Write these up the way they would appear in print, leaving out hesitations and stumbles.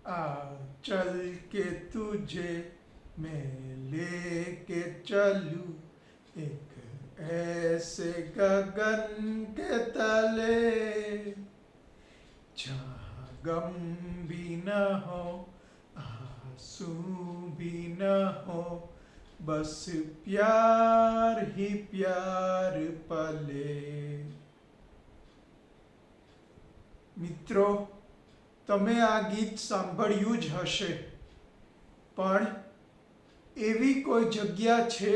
चल के तुझे मैं लेके चलूं एक ऐसे गगन के तले जहाँ गम भी न हो आंसू भी न हो बस प्यार ही प्यार पले। મિત્રો, તમે આ ગીત સાંભળ્યું જ હશે, પણ એવી કોઈ જગ્યા છે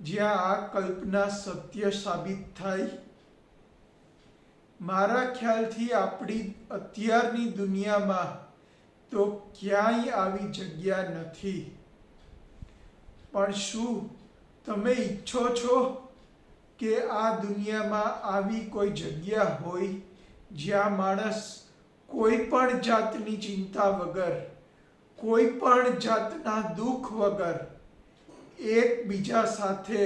જ્યાં આ કલ્પના સત્ય સાબિત થાય? મારા ખ્યાલથી આપણી અત્યારની દુનિયામાં તો ક્યાંય આવી જગ્યા નથી. પણ શું તમે ઈચ્છો છો કે આ દુનિયામાં આવી કોઈ જગ્યા હોય જ્યાં માણસ કોઈ પણ જાતની ચિંતા વગર, કોઈ પણ જાતના દુઃખ વગર એકબીજા સાથે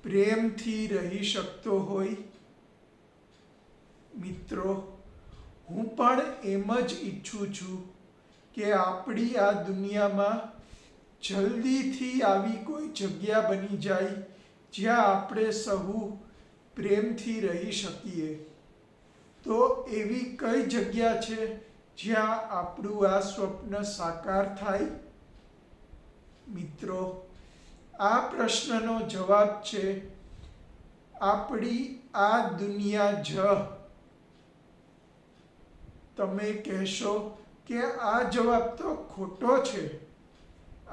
પ્રેમથી રહી શકતો હોય? મિત્રો, હું પણ એમ જ ઈચ્છું છું કે આપણી આ દુનિયામાં જલ્દીથી આવી કોઈ જગ્યા બની જાય જ્યાં આપણે સહુ પ્રેમથી રહી શકીએ. તો એવી કઈ જગ્યા છે જ્યાં આપણું આ સ્વપ્ન સાકાર થાય? મિત્રો, આ પ્રશ્નનો જવાબ છે આપણી આ દુનિયા જ. તમે કહેશો કે આ જવાબ તો ખોટો છે.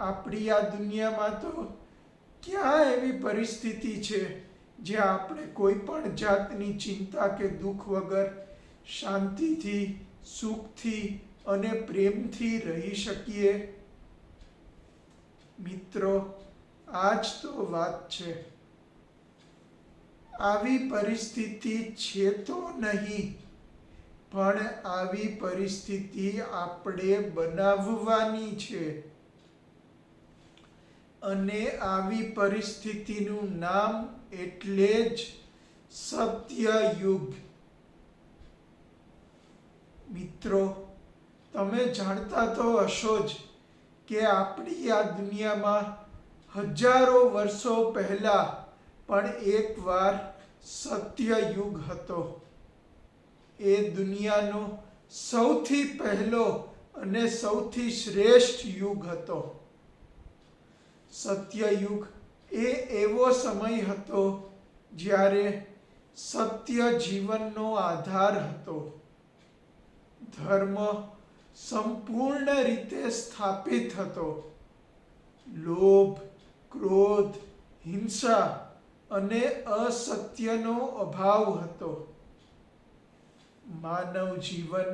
આપણી આ દુનિયામાં તો ક્યાં એવી પરિસ્થિતિ છે જ્યાં આપણે કોઈ પણ જાતની ચિંતા કે દુઃખ વગર શાંતિથી, સુખથી અને પ્રેમથી રહી શકીએ? મિત્રો, આ જ તો વાત છે. આવી પરિસ્થિતિ છે તો નહીં, પણ આવી પરિસ્થિતિ આપણે બનાવવાની છે. અને આવી પરિસ્થિતિનું નામ એટલે જ સત્યયુગ. મિત્રો, તમે જાણતા તો હશો જ કે આપણી આ દુનિયામાં હજારો વર્ષો પહેલા પણ એકવાર સત્યયુગ હતો. એ દુનિયાનો સૌથી પહેલો અને સૌથી શ્રેષ્ઠ યુગ હતો. સત્યયુગ એ એવો સમય હતો જ્યારે સત્ય જીવનનો આધાર હતો. ધર્મ સંપૂર્ણ રીતે સ્થાપિત હતો. લોભ, ક્રોધ, હિંસા અને અસત્યનો અભાવ હતો. માનવ જીવન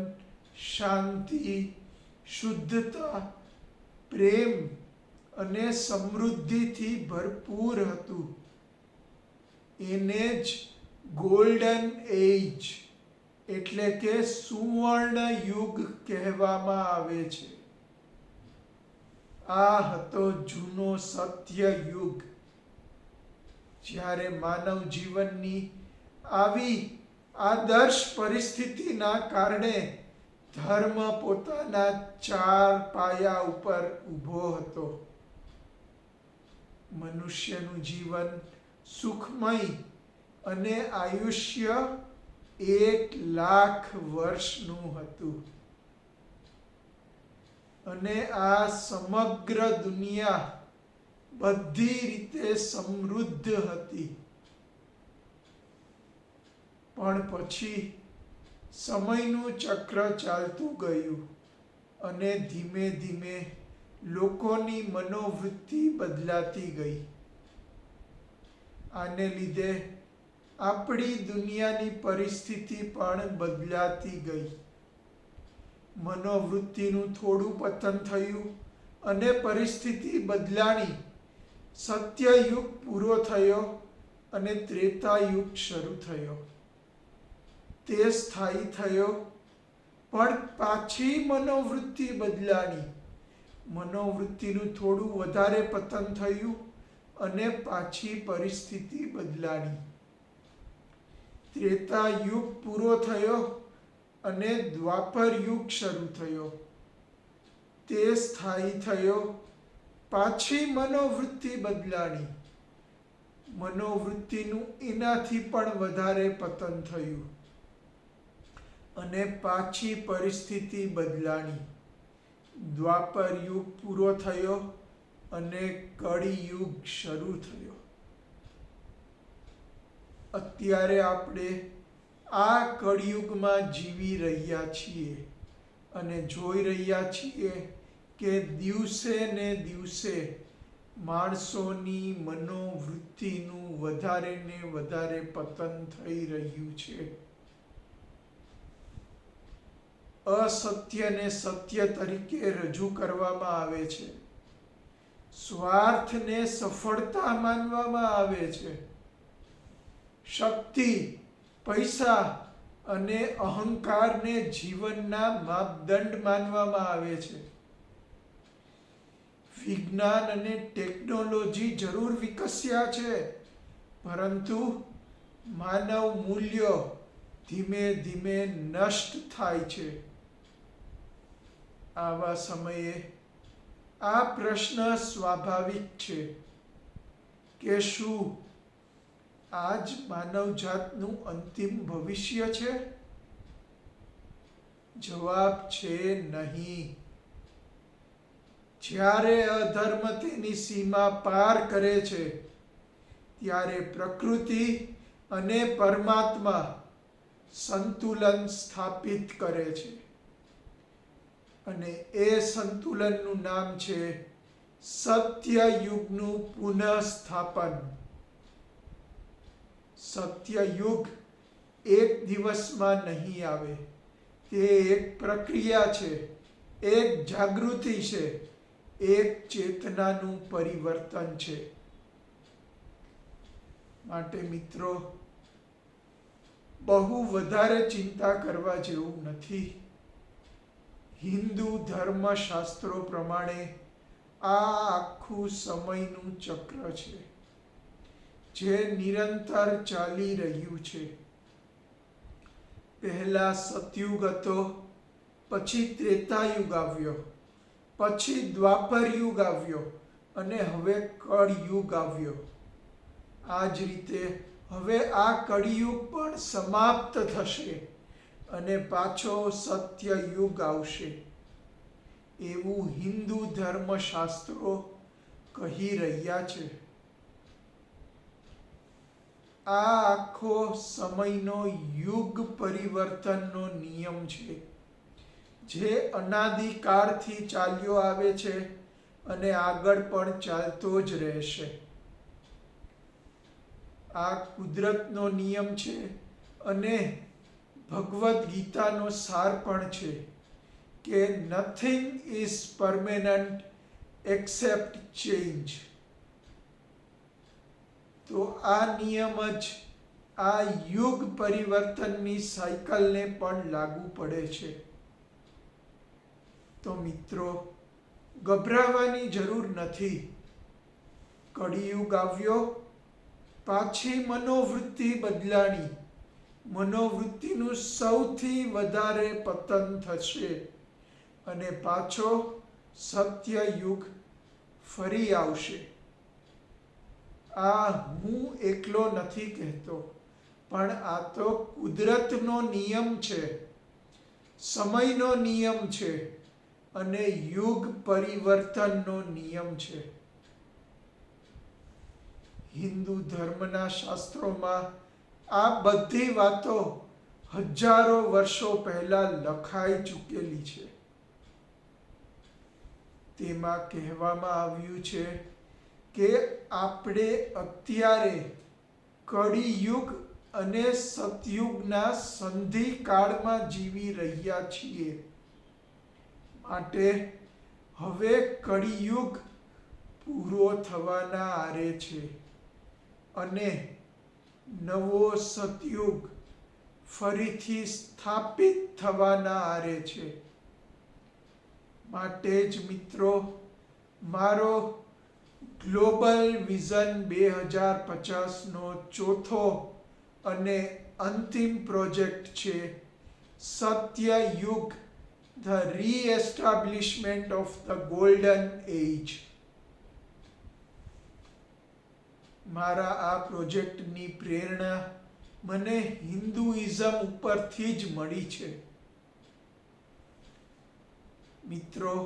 શાંતિ, શુદ્ધતા, પ્રેમ અને સમૃદ્ધિથી ભરપૂર હતું. એને જ ગોલ્ડન એજ એટલે કે સુવર્ણ યુગ કહેવામાં આવે છે. આ હતો જૂનો સત્યયુગ, જ્યારે માનવ જીવનની આવી આદર્શ પરિસ્થિતિના કારણે ધર્મ પોતાના 4 પાયા ઉપર ઊભો હતો. મનુષ્યનું જીવન સુખમય અને આયુષ્ય 1,00,000 વર્ષનું હતું. અને આ સમગ્ર દુનિયા બધી રીતે સમૃદ્ધ હતી. પણ પછી સમયનું ચક્ર ચાલતું ગયું અને ધીમે ધીમે લોકોની મનોવૃત્તિ બદલાતી ગઈ. આને લીધે આપણી દુનિયાની પરિસ્થિતિ પણ બદલાતી ગઈ. મનોવૃત્તિનું થોડું પતન થયું અને પરિસ્થિતિ બદલાણી. સત્યયુગ પૂરો થયો અને ત્રેતાયુગ શરૂ થયો. તે સ્થાયી થયો, પણ પાછી મનોવૃત્તિ બદલાણી. મનોવૃત્તિનું થોડું વધારે પતન થયું અને પાછી પરિસ્થિતિ બદલાણી. ત્રેતા યુગ પૂરો થયો અને દ્વાપર યુગ શરૂ થયો. તે સ્થાયી થયો, પાછી મનોવૃત્તિ બદલાણી. મનોવૃત્તિનું એનાથી પણ વધારે પતન થયું અને પાછી પરિસ્થિતિ બદલાણી. દ્વાપર યુગ પૂરો થયો અને કળિયુગ શરૂ થયો. અત્યારે આપણે આ કળિયુગમાં જીવી રહ્યા છીએ અને જોઈ રહ્યા છીએ કે દિવસે ને દિવસે માણસોની મનોવૃત્તિનું વધારે ને વધારે પતન થઈ રહ્યું છે. અસત્યને સત્ય તરીકે રજૂ કરવામાં આવે છે. સ્વાર્થને સફળતા માનવામાં આવે છે. શક્તિ, પૈસા અને અહંકારને જીવનના માપદંડ માનવામાં આવે છે. વિજ્ઞાન અને ટેકનોલોજી જરૂર વિકસ્યા છે, પરંતુ માનવ મૂલ્યો ધીમે ધીમે નષ્ટ થાય છે. આવા સમયે આ પ્રશ્ન સ્વાભાવિક છે કે શું આ જ માનવજાતનું અંતિમ ભવિષ્ય છે? જવાબ છે નહીં. જ્યારે અધર્મ તેની સીમા પાર કરે છે, ત્યારે પ્રકૃતિ અને પરમાત્મા સંતુલન સ્થાપિત કરે છે. અને એ સંતુલનનું નામ છે સત્યયુગનું પુનઃસ્થાપન. સત્યયુગ એક દિવસમાં નહીં આવે. તે એક પ્રક્રિયા છે, એક જાગૃતિ છે, એક ચેતનાનું પરિવર્તન છે. માટે મિત્રો, બહુ વધારે ચિંતા કરવા જેવું નથી. હિન્દુ ધર્મશાસ્ત્રો પ્રમાણે આ આખું સમયનું ચક્ર છે, જે નિરંતર ચાલી રહ્યું છે. પહેલા સતયુગ હતો, પછી ત્રેતાયુગ આવ્યો, પછી દ્વાપર યુગ આવ્યો અને હવે કળયુગ આવ્યો. આ જ રીતે હવે આ કળિયુગ પણ સમાપ્ત થશે અને પાછો સત્યયુગ આવશે, એવું હિન્દુ ધર્મશાસ્ત્રો કહી રહ્યા છે. આ આખો સમયનો યુગ પરિવર્તનનો નિયમ છે, જે અનાદિકાળથી ચાલ્યો આવે છે અને આગળ પણ ચાલતો જ રહેશે. આ કુદરતનો નિયમ છે અને ભગવદ્ ગીતાનો સાર પણ છે કે nothing is permanent accept change. તો આ નિયમ જ આ યુગ પરિવર્તનની સાયકલને પણ લાગુ પડે છે. તો મિત્રો, ગભરાવાની જરૂર નથી. કળિયુગ આવ્યો, પાછી મનોવૃત્તિ બદલાણી. મનોવૃત્તિનું સૌથી વધારે પતન થશે અને પાછો સત્યયુગ ફરી આવશે. આ હું એકલો નથી કહેતો, પણ આ તો કુદરતનો નિયમ છે, સમયનો નિયમ છે અને યુગ પરિવર્તનનો નિયમ છે. હિન્દુ ધર્મના શાસ્ત્રોમાં આ બધી વાતો હજારો વર્ષો પહેલા લખાઈ ચૂકેલી છે. તેમાં કહેવામાં આવ્યું છે કે આપણે અત્યારે કળિયુગ અને સતયુગના સંધિકાળમાં જીવી રહ્યા છીએ. માટે હવે કળિયુગ પૂરો થવાના આરે છે અને નવો સતયુગ ફરીથી સ્થાપિત થવાના આરે છે. માટે જ મિત્રો, મારો ગ્લોબલ વિઝન 2050નો ચોથો અને અંતિમ પ્રોજેક્ટ છે સત્યયુગ ધ રીએસ્ટાબ્લિશમેન્ટ ઓફ ધ ગોલ્ડન એજ. મારા આ પ્રોજેક્ટની પ્રેરણા મને હિન્દુઇઝમ ઉપરથી જ મળી છે. મિત્રો,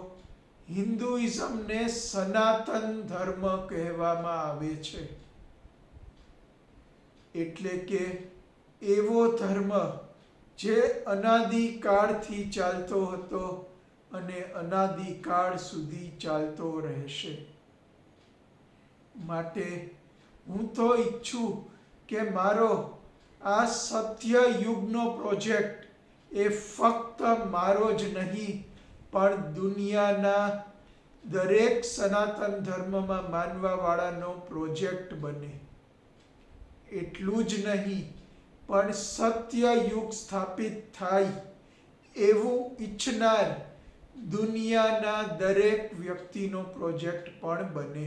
હિન્દુઇઝમને સનાતન ધર્મ કહેવામાં આવે છે. એટલે કે એવો ધર્મ જે અનાદિકાળથી ચાલતો હતો અને અનાદિકાળ સુધી ચાલતો રહેશે. માટે હું તો ઈચ્છું કે મારો આ સત્ય યુગનો પ્રોજેક્ટ એ ફક્ત મારો જ નહીં પણ દુનિયાના દરેક સનાતન ધર્મમાં માનવાવાળાનો પ્રોજેક્ટ બને. એટલું જ નહીં પણ સત્ય યુગ સ્થાપિત થાય એવું ઈચ્છનાર દુનિયાના દરેક વ્યક્તિનો પ્રોજેક્ટ પણ બને.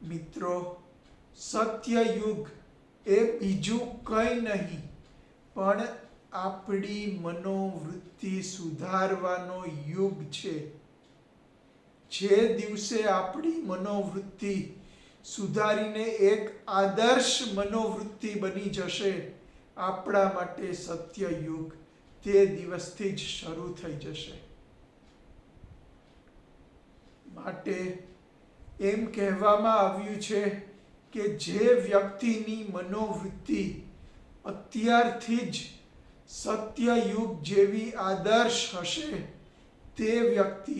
મિત્રો, સત્ય યુગ એ બીજું કંઈ નહીં પણ આપણી મનોવૃત્તિ સુધારવાનો યુગ છે. જે દિવસે આપણી મનોવૃત્તિ સુધારીને એક આદર્શ મનોવૃત્તિ બની જશે, આપણા માટે સત્ય યુગ તે દિવસથી જ શરૂ થઈ જશે. માટે એમ કહેવામાં આવ્યું છે કે જે વ્યક્તિની મનોવૃત્તિ અત્યારથી જ સત્ય યુગ જેવી આદર્શ હશે, તે વ્યક્તિ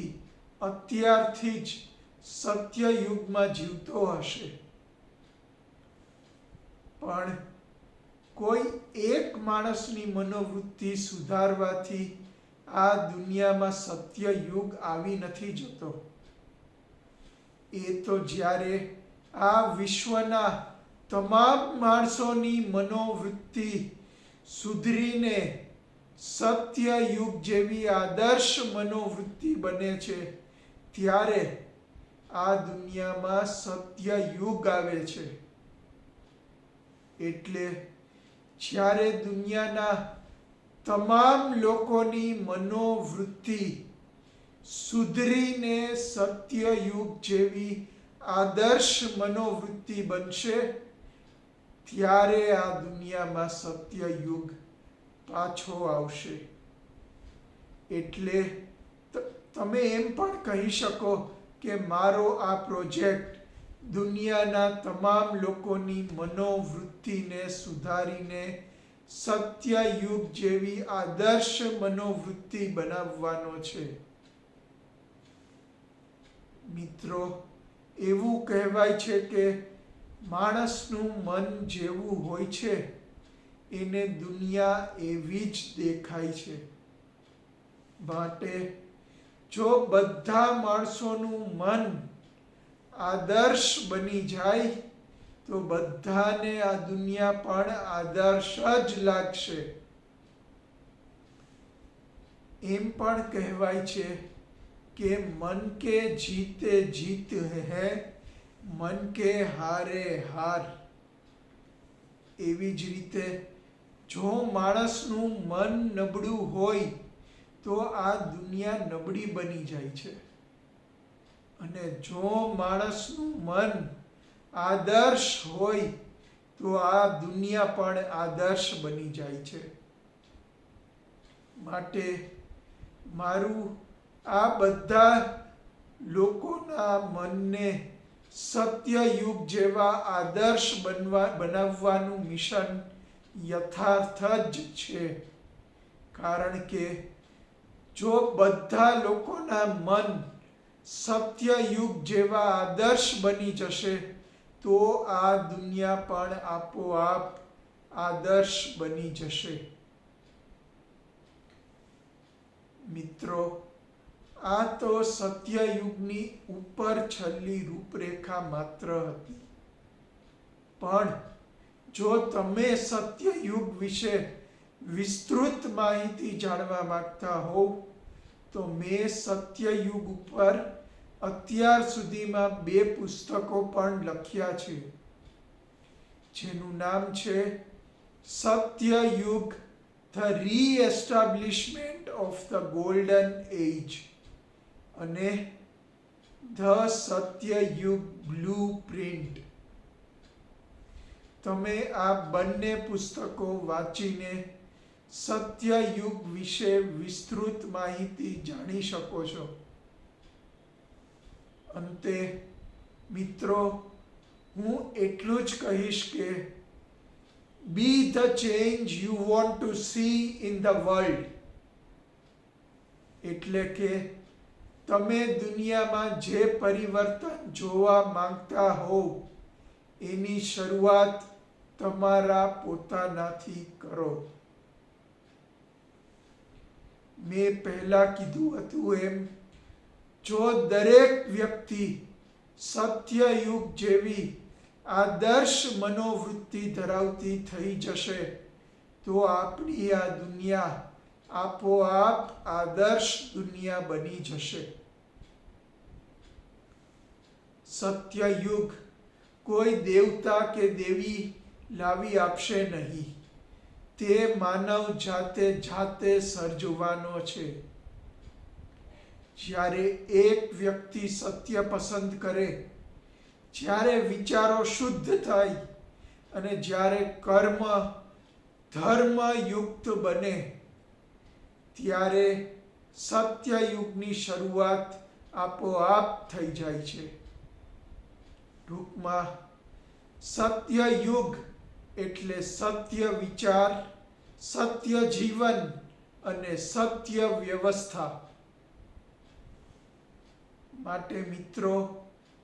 અત્યારથી જ સત્ય યુગમાં જીવતો હશે. પણ કોઈ એક માણસની મનોવૃત્તિ સુધારવાથી આ દુનિયામાં સત્ય યુગ આવી નથી જતો. એ તો જ્યારે આ વિશ્વના તમામ માણસોની મનોવૃત્તિ સુધરીને સત્ય યુગ જેવી આદર્શ મનોવૃત્તિ બને છે, ત્યારે આ દુનિયામાં સત્ય યુગ આવે છે. એટલે જ્યારે દુનિયાના તમામ લોકોની મનોવૃત્તિ સુધરીને સત્ય યુગ જેવી આદર્શ મનોવૃત્તિ બનશે, ત્યારે આ દુનિયામાં સત્ય યુગ પાછો આવશે. એટલે તમે એમ પણ કહી શકો કે મારો આ પ્રોજેક્ટ દુનિયાના તમામ લોકોની મનોવૃત્તિને સુધારીને સત્ય યુગ જેવી આદર્શ મનોવૃત્તિ બનાવવાનો છે. મિત્રો, એવું કહેવાય છે કે માણસનું મન જેવું હોય છે એને દુનિયા એવી જ દેખાય છે. માટે જો બધા માણસોનું મન આદર્શ બની જાય તો બધાને આ દુનિયા પણ આદર્શ જ લાગશે. એમ પણ કહેવાય છે કે મન કે જીતે જીત હૈ, મન કે હારે હાર. એવી જ રીતે જો માણસનું મન નબળું હોય તો આ દુનિયા નબળી બની જાય છે. અને જો માણસનું મન આદર્શ હોય તો આ દુનિયા પણ આદર્શ બની જાય છે. માટે મારું આ બધા લોકોના મનને સત્ય યુગ જેવા આદર્શ બનાવવાનું મિશન યથાર્થ જ છે. કારણ કે જો બધા લોકોના મન સત્ય યુગ જેવા આદર્શ બની જશે તો આ દુનિયા પણ આપોઆપ આદર્શ બની જશે. મિત્રો, આ તો સત્ય યુગની ઉપર છેલ્લી રૂપરેખા માત્ર હતી. પણ જો તમે સત્ય યુગ વિશે વિસ્તૃત માહિતી જાણવા માંગતા હોવ તો મેં સત્ય યુગ ઉપર અત્યાર સુધીમાં 2 પુસ્તકો પણ લખ્યા છે, જેનું નામ છે સત્ય યુગ ધ રીએસ્ટાબ્લિશમેન્ટ ઓફ ધ ગોલ્ડન એજ અને ધ સત્યયુગ બ્લુ પ્રિન્ટ. તમે આ બંને પુસ્તકો વાંચીને સત્યયુગ વિશે વિસ્તૃત માહિતી જાણી શકો છો. અંતે મિત્રો, હું એટલું જ કહીશ કે બી the change you want to C in the world. એટલે કે તમે દુનિયામાં જે પરિવર્તન જોવા માંગતા હો એની શરૂઆત તમારા પોતાનાથી કરો. મેં પહેલા કીધું હતું એમ, જો દરેક વ્યક્તિ સત્યયુગ જેવી આદર્શ મનોવૃત્તિ ધરાવતી થઈ જશે તો આપણી આ દુનિયા આપોઆપ આદર્શ દુનિયા બની જશે. સત્યયુગ કોઈ દેવતા કે દેવી લાવી આપશે નહીં. તે માનવ જાતે સર્જવાનો છે. જ્યારે એક વ્યક્તિ સત્ય પસંદ કરે, જ્યારે વિચારો શુદ્ધ થાય અને જ્યારે કર્મ ધર્મયુક્ત બને, ત્યારે સત્યયુગની શરૂઆત આપોઆપ થઈ જાય છે. ટૂંકમાં સત્યયુગ એટલે સત્ય વિચાર, સત્ય જીવન અને સત્ય વ્યવસ્થા. માટે મિત્રો,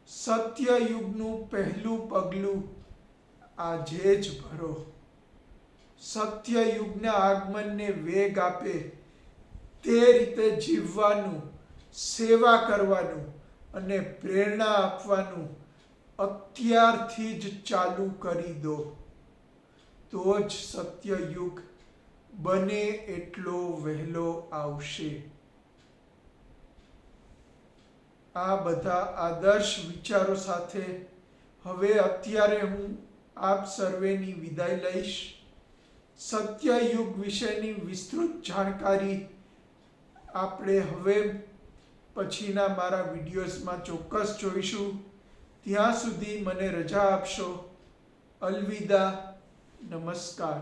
સત્યયુગનું પહેલું પગલું આજે જ ભરો. સત્યયુગના આગમનને વેગ આપે તે રીતે જીવવાનું, સેવા કરવાનું અને પ્રેરણા આપવાનું અત્યારથી જ ચાલુ કરી દો. તો જ સત્યયુગ બને એટલો વહેલો આવશે. આ બધા આદર્શ વિચારો સાથે હવે અત્યારે હું આપ સર્વેની વિદાય લઈશ. સત્યયુગ વિશેની વિસ્તૃત જાણકારી આપણે હવે પછીના મારા વિડીયોઝમાં ચોક્કસ જોઈશું. ત્યાં સુધી મને રજા આપશો. અલવિદા. નમસ્કાર.